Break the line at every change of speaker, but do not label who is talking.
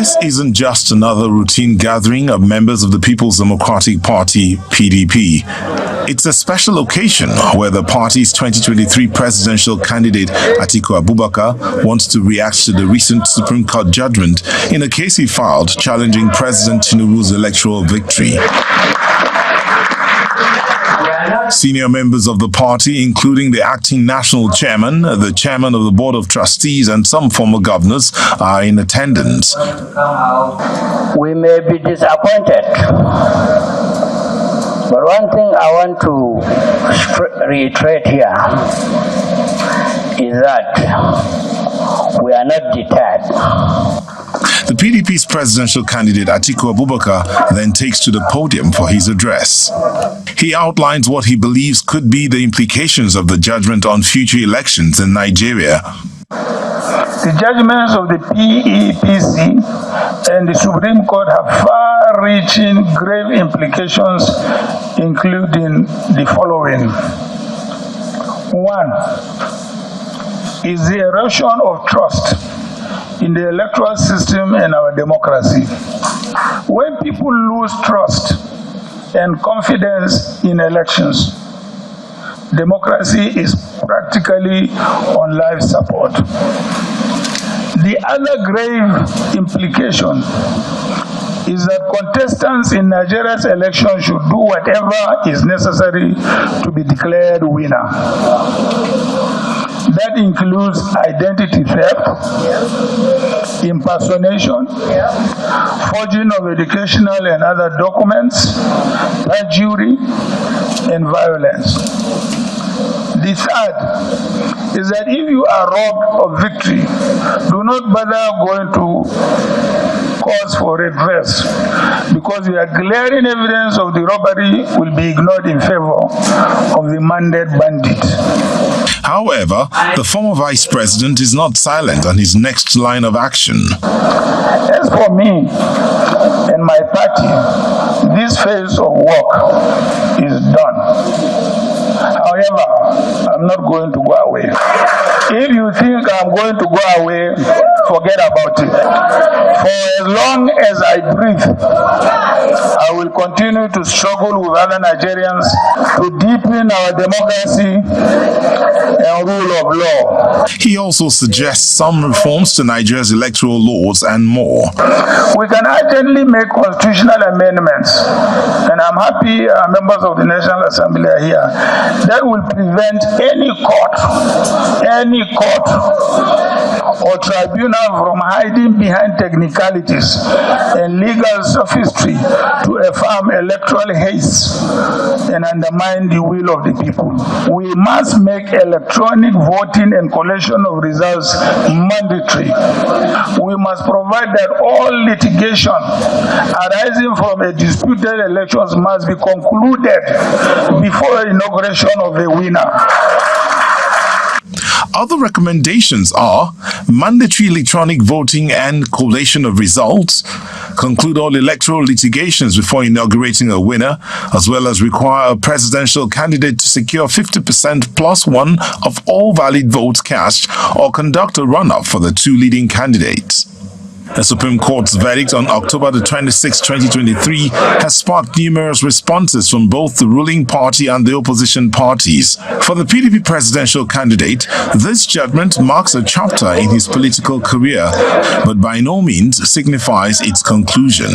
This isn't just another routine gathering of members of the People's Democratic Party, PDP. It's a special occasion where the party's 2023 presidential candidate, Atiku Abubakar, wants to react to the recent Supreme Court judgment in a case he filed challenging President Tinubu's electoral victory. Senior members of the party, including the acting national chairman, the chairman of the board of trustees, and some former governors, are in attendance.
We may be disappointed, but one thing I want to reiterate here is that we are not deterred.
The PDP's presidential candidate Atiku Abubakar then takes to the podium for his address. He outlines what he believes could be the implications of the judgment on future elections in Nigeria.
The judgments of the PEPC and the Supreme Court have far-reaching grave implications, including the following. One is the erosion of trust in the electoral system and our democracy. When people lose trust and confidence in elections, democracy is practically on life support. The other grave implication is that contestants in Nigeria's election should do whatever is necessary to be declared winner. That includes identity theft, impersonation, forging of educational and other documents, perjury, and violence. The third is that if you are robbed of victory, do not bother going to cause for redress, because the glaring evidence of the robbery will be ignored in favor of the mandate bandit.
However, the former vice president is not silent on his next line of action.
As for me and my party, this phase of work is done. However, I'm not going to go away. If you think I'm going to go away, forget about it. For as long as I breathe, I will continue to struggle with other Nigerians to deepen our democracy and rule of law.
He also suggests some reforms to Nigeria's electoral laws and more.
We can urgently make constitutional amendments, and I'm happy members of the National Assembly are here, that will prevent any court or tribunal from hiding behind technicalities and legal sophistry to affirm electoral haste and undermine the will of the people. We must make electronic voting and collation of results mandatory. We must provide that all litigation arising from a disputed elections must be concluded before inauguration of a winner.
Other recommendations are mandatory electronic voting and collation of results, conclude all electoral litigations before inaugurating a winner, as well as require a presidential candidate to secure 50% plus one of all valid votes cast or conduct a runoff for the two leading candidates. The Supreme Court's verdict on October the 26, 2023 has sparked numerous responses from both the ruling party and the opposition parties. For the PDP presidential candidate, this judgment marks a chapter in his political career, but by no means signifies its conclusion.